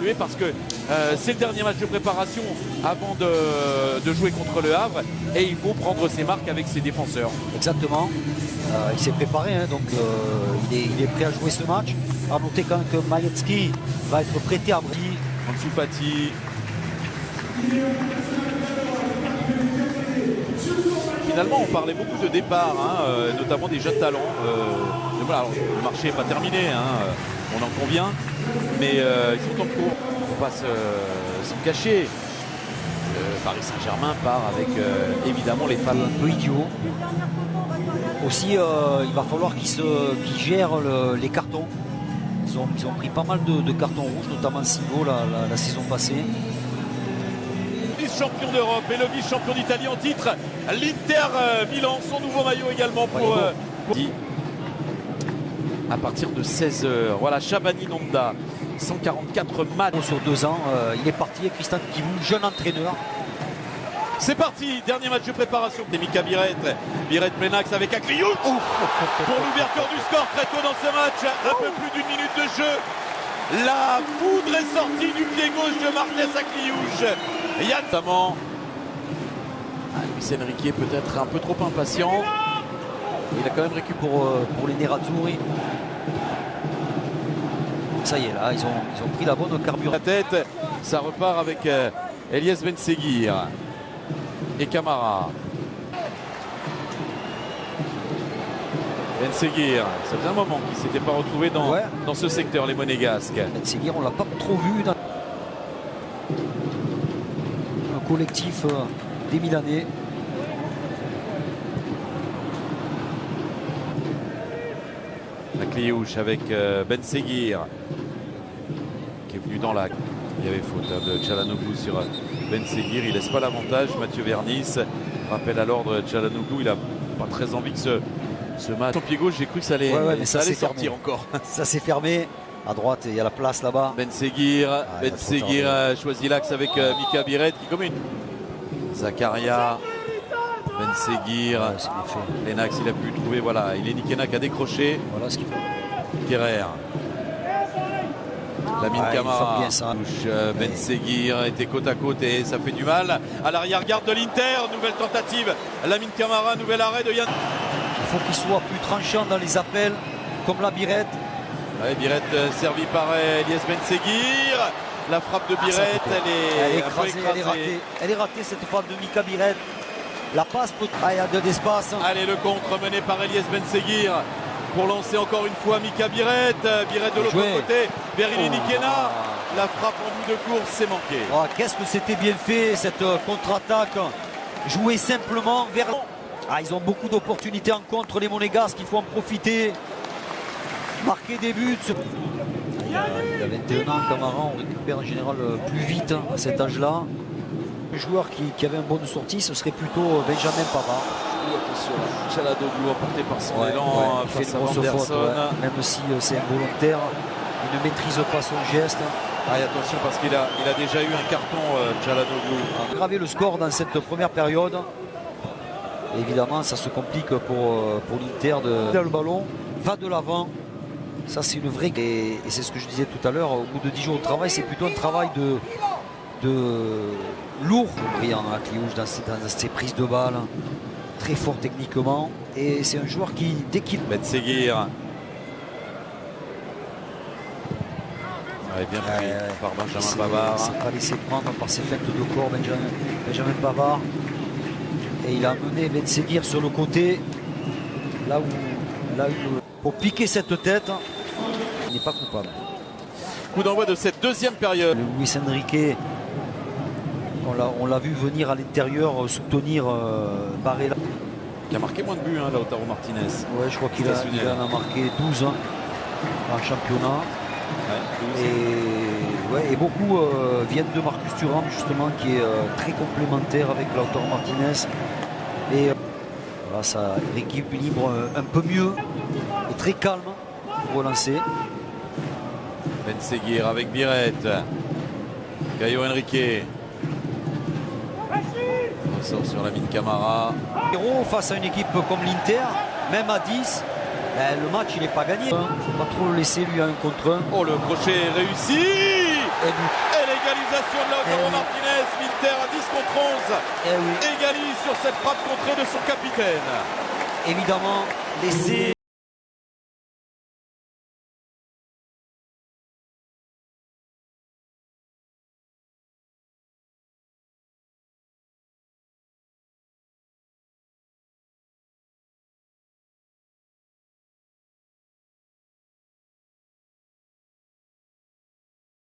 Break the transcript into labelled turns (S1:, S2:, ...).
S1: évoluer parce que c'est le dernier match de préparation avant de jouer contre le Havre et il faut prendre ses marques avec ses défenseurs.
S2: Exactement. Il s'est préparé, hein, donc il est prêt à jouer ce match. À noter quand même que Majewski va être prêté à Brie.
S1: Ansu Fati. Finalement, on parlait beaucoup de départ, hein, notamment des jeunes talents. Voilà, alors, le marché n'est pas terminé, hein, on en convient, mais ils sont en cours. Il ne faut pas s'en cacher. Paris Saint-Germain part avec évidemment les fans.
S2: Un peu idiot. Aussi, il va falloir qu'ils gèrent les cartons. Ils ont pris pas mal de cartons rouges, notamment Sigo la saison passée.
S1: Vice-champion d'Europe et le vice-champion d'Italie en titre, l'Inter Milan, son nouveau maillot également pour à partir de 16h. Voilà, Shabani Nonda, 144 matchs
S2: sur 2 ans. Il est parti, Christian Kivou, jeune entraîneur.
S1: C'est parti, dernier match de préparation de Mika Biret. Biret Plenax avec Akliouch pour l'ouverture du score très tôt dans ce match. Un peu plus d'une minute de jeu. La foudre est sortie du pied gauche de Marques Akliouch. Yann notamment. Luis Enrique peut-être un peu trop impatient. Il a quand même récupéré
S2: pour les Nerazzurri. Ça y est, là, ils ont pris la bonne carburant.
S1: La tête, ça repart avec Elias Benseguir et Camara. Benseguir, ça faisait un moment qu'il ne s'était pas retrouvé dans ce secteur, les Monégasques.
S2: Benseguir, on ne l'a pas trop vu dans un collectif des Milanais.
S1: Akliouch avec Benseguir qui est venu dans l'axe. Il y avait faute de Çalhanoğlu sur Benseguir. Il laisse pas l'avantage. Mathieu Vernis rappelle à l'ordre Çalhanoğlu. Il n'a pas très envie que ce match. Son pied gauche, j'ai cru que ça allait, ça allait sortir encore.
S2: Ça s'est fermé. À droite, il y a la place là-bas.
S1: Benseguir, Benseguir choisit l'axe avec Mika Biret qui comme une. Zakaria. Benseguir, Lenax il a pu trouver, voilà, il est Nikena qui a décroché.
S2: Voilà ce qu'il faut.
S1: Kerrer. Lamine Camara.
S2: Bien
S1: Benseguir était côte à côte et ça fait du mal. À l'arrière-garde de l'Inter, nouvelle tentative. Lamine Camara, nouvel arrêt de Yann.
S2: Il faut qu'il soit plus tranchant dans les appels, comme la Biret.
S1: Ouais, Biret servi par Elias Benseguir. La frappe de Biret, elle est écrasée.
S2: Elle est ratée cette frappe de Mika Biret. La passe peut... il y a de l'espace.
S1: Allez, le contre mené par Elias Benseguir pour lancer encore une fois Mika Biret. Biret de l'autre côté vers Nikena. La frappe en bout de course, c'est manqué.
S2: Qu'est-ce que c'était bien fait cette contre-attaque. Jouer simplement vers... ils ont beaucoup d'opportunités en contre, les Monégasques. Il faut en profiter. Marquer des buts. Il a 21 ans, Camara. On récupère en général plus vite à cet âge-là. Le joueur qui avait une bonne sortie, ce serait plutôt Benjamin Pavard.
S1: Attention, Çalhanoğlu emporté par son élan face à Anderson.
S2: Même si c'est involontaire, il ne maîtrise pas son geste.
S1: Attention parce qu'il a déjà eu un carton, Çalhanoğlu.
S2: Il a gravé le score dans cette première période. Et évidemment, ça se complique pour l'Inter. Le ballon va de l'avant. Ça, c'est une vraie... Et c'est ce que je disais tout à l'heure, au bout de 10 jours de travail, c'est plutôt un travail de lourd, brillant Akliouch dans ses prises de balles, très fort techniquement, et c'est un joueur qui, dès qu'il...
S1: Benseguir. Bien pris par Benjamin Pavard.
S2: Il ne s'est pas laissé prendre par ses feintes de corps, Benjamin Pavard, et il a mené Benseguir sur le côté, là où pour piquer cette tête, il n'est pas coupable.
S1: Coup d'envoi de cette deuxième période.
S2: Luis Enrique, on l'a vu venir à l'intérieur soutenir Barella.
S1: Qui a marqué moins de buts, Lautaro Martinez.
S2: Ouais, je crois qu'il en a marqué 12 en championnat. Et beaucoup viennent de Marcus Thuram, justement, qui est très complémentaire avec Lautaro Martinez. Et voilà, ça rééquilibre un peu mieux et très calme pour relancer.
S1: Benseguir avec Biret. Caio Henrique. On sort sur Lamine Camara.
S2: Face à une équipe comme l'Inter, même à 10, le match il n'est pas gagné. Il ne faut pas trop le laisser lui à 1 contre 1.
S1: Oh, le crochet réussi.
S2: but.
S1: Et l'égalisation de Lautaro
S2: oui.
S1: Martinez. L'Inter à 10 contre 11.
S2: Eh oui.
S1: Égalise sur cette frappe contrée de son capitaine.
S2: Évidemment, laisser